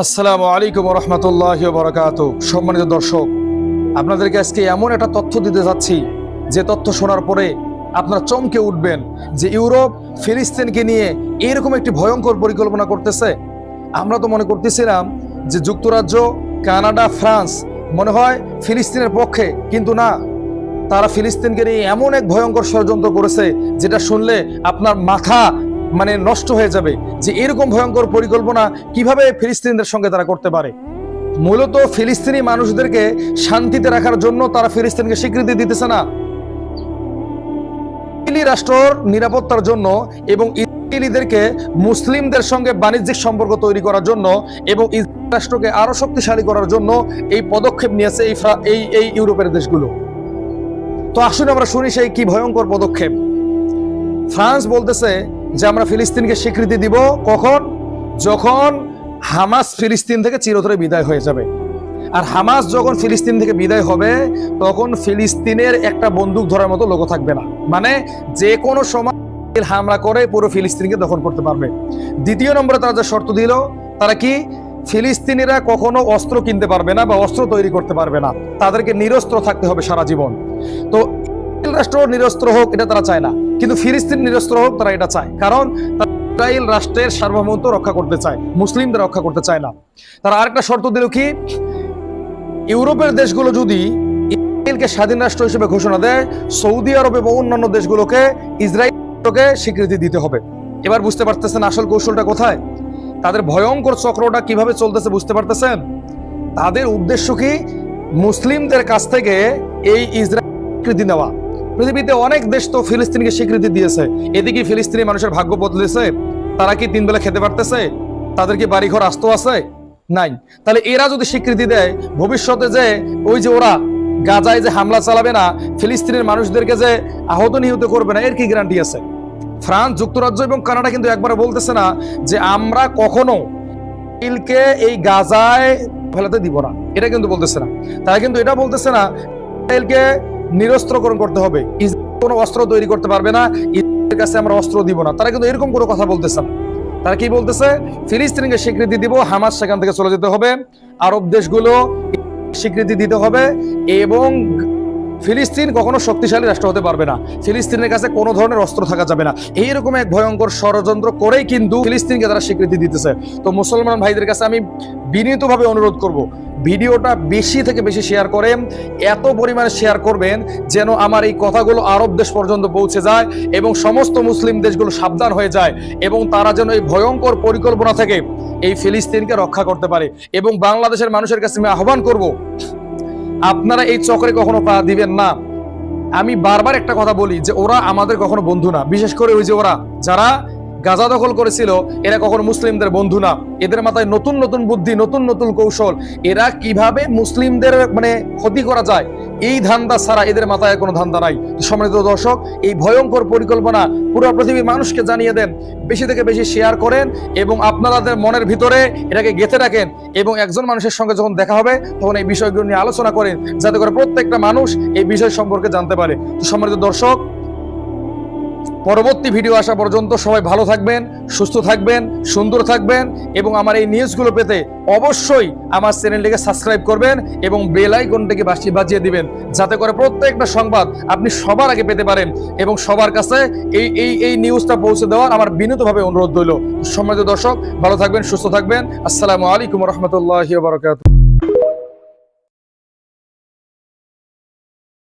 আসসালামু আলাইকুম রহমতুল্লাহি ওয়া বারাকাতুহু। সম্মানিত দর্শক, আপনাদেরকে আজকে এমন একটা তথ্য দিতে যাচ্ছি যে তথ্য শোনার পরে আপনারা চমকে উঠবেন যে ইউরোপ ফিলিস্তিনকে নিয়ে এরকম একটি ভয়ঙ্কর পরিকল্পনা করতেছে। আমরা তো মনে করতেছিলাম যে যুক্তরাজ্য, কানাডা, ফ্রান্স মনে হয় ফিলিস্তিনের পক্ষে, কিন্তু না, তারা ফিলিস্তিনকে নিয়ে এমন এক ভয়ঙ্কর ষড়যন্ত্র করেছে যেটা শুনলে আপনার মাথা নষ্ট হয়ে যাবে যে এরকম ভয়ঙ্কর পরিকল্পনা কিভাবে ফিলিস্তিনদের সঙ্গে তারা করতে পারে। মূলত ফিলিস্তিনি মানুষদেরকে শান্তিতে রাখার জন্য তারা ফিলিস্তিনকে স্বীকৃতি দিতেছে না, ইসরায়েলি রাষ্ট্রের নিরাপত্তার জন্য এবং ইসরায়েলিদেরকে মুসলিমদের সঙ্গে বাণিজ্যিক সম্পর্ক তৈরি করার জন্য এবং ইসরায়েল রাষ্ট্রকে আরো শক্তিশালী করার জন্য এই পদক্ষেপ নিয়েছে এই ইউরোপের দেশগুলো। তো আসুন আমরা শুনি সেই কি ভয়ঙ্কর পদক্ষেপ। ফ্রান্স বলতেছে যে আমরা ফিলিস্তিনকে স্বীকৃতি দিব কখন? যখন হামাস ফিলিস্তিন থেকে চিরতরে বিদায় হয়ে যাবে। আর হামাস যখন ফিলিস্তিন থেকে বিদায় হবে তখন ফিলিস্তিনের একটা বন্দুক ধরার মতো লোক থাকবে না, মানে যে কোনো সময় হামলা করে পুরো ফিলিস্তিনকে দখল করতে পারবে। দ্বিতীয় নম্বরে তারা যে শর্ত দিল, তারা কি? ফিলিস্তিনিরা কখনো অস্ত্র কিনতে পারবে না বা অস্ত্র তৈরি করতে পারবে না, তাদেরকে নিরস্ত্র থাকতে হবে সারা জীবন। তো রাষ্ট্র নিরস্ত্র হোক এটা তারা চায় না, কিন্তু ফিলিস্তিন নিরস্ত্র হোক তারা এটা চায়, কারণ ইসরায়েল রাষ্ট্রের সার্বভৌমত্ব রক্ষা করতে চায়, মুসলিমদের রক্ষা করতে চায় না। তারা আরেকটা শর্ত দিল কি? ইউরোপের দেশগুলো যদি ইসরায়েলকে স্বাধীন রাষ্ট্র হিসেবে ঘোষণা দেয়, সৌদি আরব এবং অন্যান্য দেশগুলোকে ইসরায়েলকে স্বীকৃতি দিতে হবে। এবার বুঝতে পারতেছেন আসল কৌশলটা কোথায়? তাদের ভয়ঙ্কর চক্রটা কিভাবে চলতেছে বুঝতে পারতেছেন? তাদের উদ্দেশ্য কি? মুসলিমদের কাছ থেকে এই ইসরায়েল স্বীকৃতি নেওয়া। পৃথিবীতে অনেক দেশ তো ফিলিস্তিনকে স্বীকৃতি দিয়েছে, এদিকে ফিলিস্তিনি মানুষের ভাগ্য বদলেছে। তারা কি 3 বেলা খেতে পারতেছে? তাদের কি বাড়িঘর আস্ত আছে? নাই। তাহলে এরা যদি স্বীকৃতি দেয়, ভবিষ্যতে যে ওই যে ওরা গাজায় যে হামলা চালাবে না, ফিলিস্তিনের মানুষদেরকে যে আহত নিহত করবে না, এর কি গ্যারান্টি আছে? ফ্রান্স, যুক্তরাজ্য এবং কানাডা কিন্তু একবারে বলতেছে না যে আমরা কখনো ইসরায়েলকে এই গাজায় ফেলাতে দিব না, এটা কিন্তু বলতেছে না। তারা কিন্তু এটা বলতেছে না ইসরায়েলকে নিরস্ত্রকরণ করতে হবে, ইসরায়েল কোনো অস্ত্র তৈরি করতে পারবে না, ইসরায়েলের কাছে আমরা অস্ত্র দিব না। তারা কিন্তু এরকম কোনো কথা বলতেছে না। তারা কি বলতেছে? ফিলিস্তিনকে স্বীকৃতি দিব, হামাস সেখান থেকে চলে যেতে হবে, আরব দেশগুলো স্বীকৃতি দিতে হবে এবং ফিলিস্তিন কখনো শক্তিশালী রাষ্ট্র হতে পারবে না, ফিলিস্তিনের কাছে কোনো ধরনের অস্ত্র থাকা যাবে না। এইরকম এক ভয়ঙ্কর ষড়যন্ত্র করেই কিন্তু ফিলিস্তিনকে তারা স্বীকৃতি দিতেছে। তো মুসলমান ভাইদের কাছে আমি বিনীতভাবে অনুরোধ করব, ভিডিওটা বেশি থেকে বেশি শেয়ার করেন, এত পরিমাণে শেয়ার করবেন যেন আমার এই কথাগুলো আরব দেশ পর্যন্ত পৌঁছে যায় এবং সমস্ত মুসলিম দেশগুলো সাবধান হয়ে যায় এবং তারা যেন এই ভয়ঙ্কর পরিকল্পনা থেকে এই ফিলিস্তিনকে রক্ষা করতে পারে। এবং বাংলাদেশের মানুষের কাছে আমি আহ্বান করব, আপনারা এই চক্রে কখনো পা দিবেন না। আমি বারবার একটা কথা বলি যে ওরা আমাদের কখনো বন্ধু না, বিশেষ করে ওই যে ওরা যারা গাজা দখল করেছিল, এরা কখনো মুসলিমদের বন্ধু না। এদের মাথায় নতুন নতুন বুদ্ধি, নতুন নতুন কৌশল, এরা কিভাবে মুসলিমদের ক্ষতি করা যায় এই ধান্দা ছাড়া এদের মাথায় কোনো ধান্দা নাই। সম্মানিত দর্শক, এই ভয়ঙ্কর পরিকল্পনা পুরো পৃথিবীর মানুষকে জানিয়ে দেন, বেশি থেকে বেশি শেয়ার করেন এবং আপনাদের মনের ভিতরে এটাকে গেঁথে রাখেন এবং একজন মানুষের সঙ্গে যখন দেখা হবে তখন এই বিষয়গুলো নিয়ে আলোচনা করেন, যাতে করে প্রত্যেকটা মানুষ এই বিষয় সম্পর্কে জানতে পারে। সম্মানিত দর্শক, পরবর্তী ভিডিও আসা পর্যন্ত সবাই ভালো থাকবেন, সুস্থ থাকবেন, সুন্দর থাকবেন এবং আমার এই নিউজগুলো পেতে অবশ্যই আমার চ্যানেলটিকে সাবস্ক্রাইব করবেন এবং বেল আইকনটিকে বাজিয়ে দিবেন, যাতে করে প্রত্যেকটা সংবাদ আপনি সবার আগে পেতে পারেন এবং সবার কাছে এই নিউজটা পৌঁছে দেওয়ার আমার বিনীতভাবে অনুরোধ রইল। সম্মানিত দর্শক, ভালো থাকবেন, সুস্থ থাকবেন। আসসালামু আলাইকুম রহমতুল্লাহি ওয়া বারাকাতুহু।